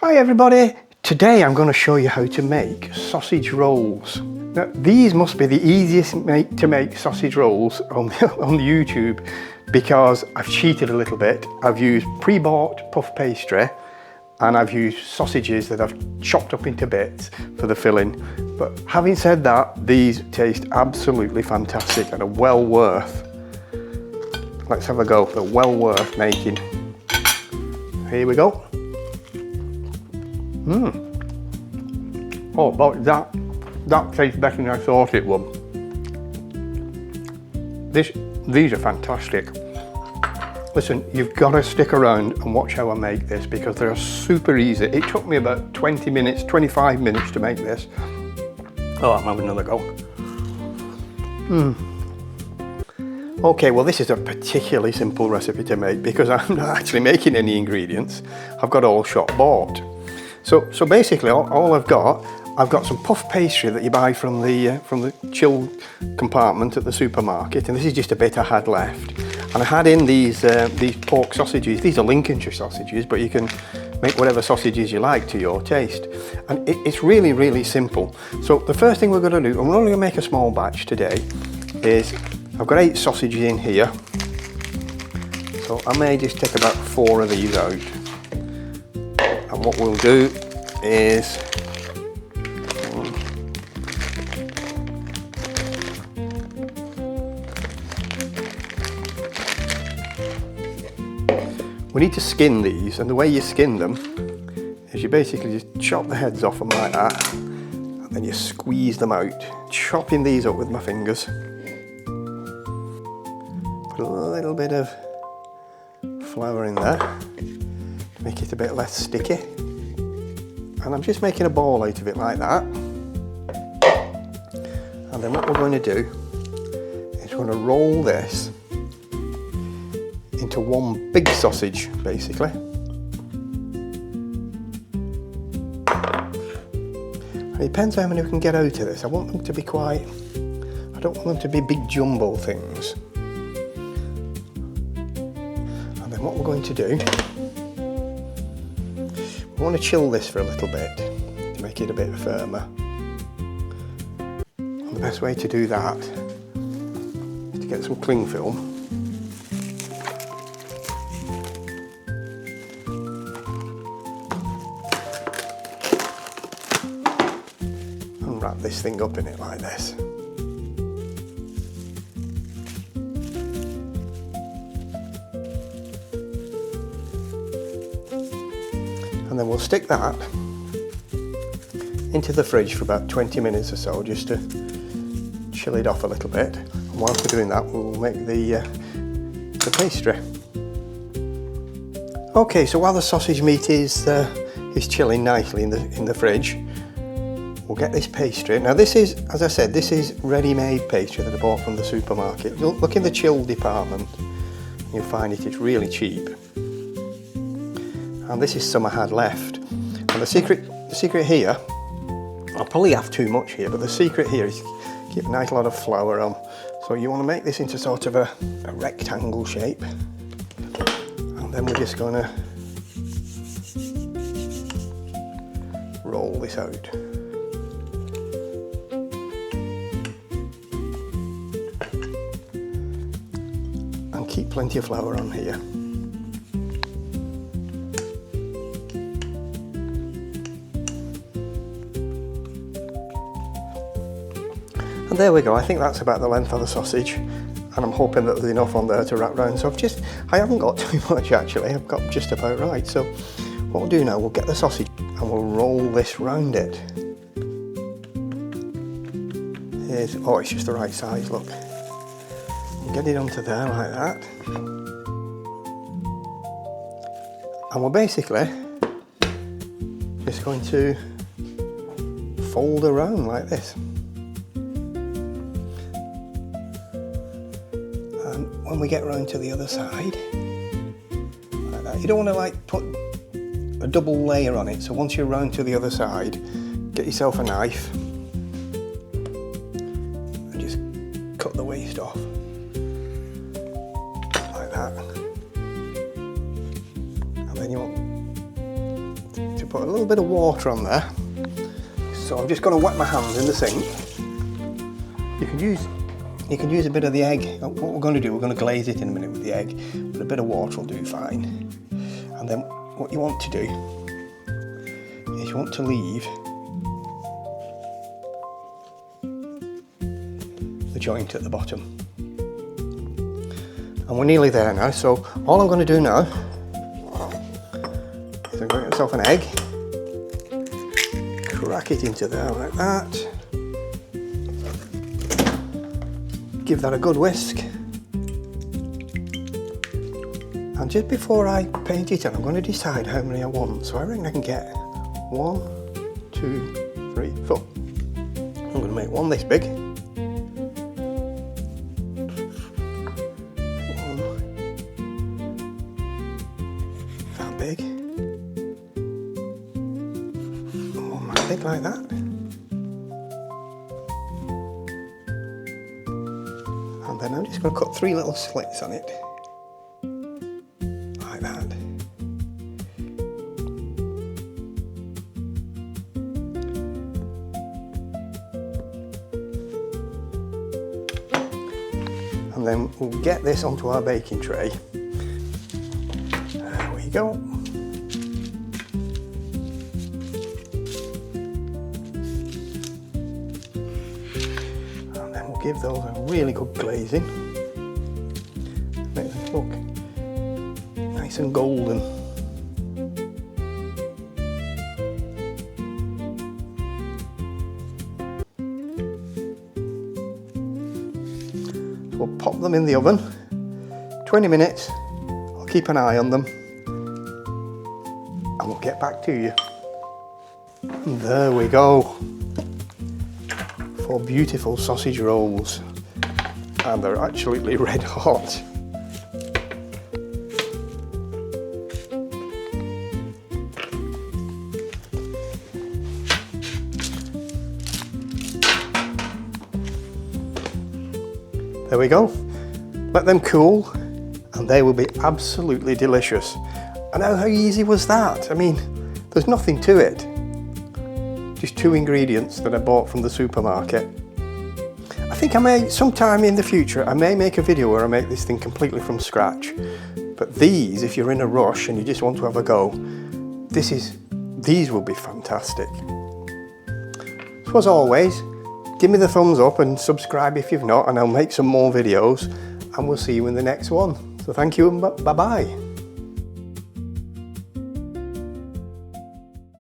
Hi everybody! Today I'm going to show you how to make sausage rolls. Now these must be the easiest to make sausage rolls on the YouTube because I've cheated a little bit. I've used pre-bought puff pastry and I've used sausages that I've chopped up into bits for the filling. But having said that, these taste absolutely fantastic and are well worth. Let's have a go. They're well worth making. Here we go. Oh, but that tastes better than I thought it would. These are fantastic. Listen, you've got to stick around and watch how I make this because they're super easy. It took me about 20 minutes, 25 minutes to make this. Oh, I'm having another go. Okay, well this is a particularly simple recipe to make because I'm not actually making any ingredients. I've got all shop bought. So basically all I've got some puff pastry that you buy from the chill compartment at the supermarket, and this is just a bit I had left. And I had in these pork sausages. These are Lincolnshire sausages, but you can make whatever sausages you like to your taste. And it's really, really simple. So the first thing we're going to do, and we're only going to make a small batch today, is I've got 8 sausages in here. So I may just take about 4 of these out. And what we'll do is we need to skin these, and the way you skin them is you basically just chop the heads off them like that, and then you squeeze them out, chopping these up with my fingers. Put a little bit of flour in there to make it a bit less sticky, and I'm just making a ball out of it like that. And then what we're going to do is we're going to roll this into one big sausage, basically. And it depends how many we can get out of this. I want them to be I don't want them to be big jumbo things. And then what we're going to do, we want to chill this for a little bit to make it a bit firmer. And the best way to do that is to get some cling film and wrap this thing up in it like this. And then we'll stick that into the fridge for about 20 minutes or so, just to chill it off a little bit. And whilst we're doing that, we'll make the pastry. Okay, so while the sausage meat is chilling nicely in the fridge, we'll get this pastry. Now this is, as I said, this is ready-made pastry that I bought from the supermarket. You'll look in the chill department, and you'll find it's really cheap. And this is some I had left. And the secret here, I'll probably have too much here, but the secret here is keep a nice lot of flour on. So you want to make this into sort of a rectangle shape. And then we're just going to roll this out. And keep plenty of flour on here. And there we go. I think that's about the length of the sausage, and I'm hoping that there's enough on there to wrap around. So I haven't got too much actually, I've got just about right. So what we'll do now, we'll get the sausage and we'll roll this round it. Oh, it's just the right size, look. Get it onto there like that. And we're basically just going to fold around like this. When we get round to the other side, like that. You don't want to like put a double layer on it, so once you're round to the other side, get yourself a knife and just cut the waste off like that. And then you want to put a little bit of water on there. So I'm just going to wet my hands in the sink. You can use a bit of the egg. What we're going to do, we're going to glaze it in a minute with the egg, but a bit of water will do fine. And then what you want to do is you want to leave the joint at the bottom. And we're nearly there now, so all I'm going to do now is I'm going to get myself an egg, crack it into there like that, give that a good whisk, and just before I paint it on, I'm going to decide how many I want. So I reckon I can get 1, 2, 3, 4. I'm going to make one this big. Big, and one that big like that, and then I'm just going to cut 3 little slits on it like that. And then we'll get this onto our baking tray. There we go. Give those a really good glazing. Make them look nice and golden. So we'll pop them in the oven. 20 minutes. I'll keep an eye on them and we'll get back to you. And there we go. 4 beautiful sausage rolls, and they're absolutely red hot. There we go. Let them cool and they will be absolutely delicious. And how easy was that? I mean, there's nothing to it. Just 2 ingredients that I bought from the supermarket. I think I may, sometime in the future, I may make a video where I make this thing completely from scratch. But these, if you're in a rush and you just want to have a go, these will be fantastic. So as always, give me the thumbs up and subscribe if you've not, and I'll make some more videos, and we'll see you in the next one. So thank you and bye-bye.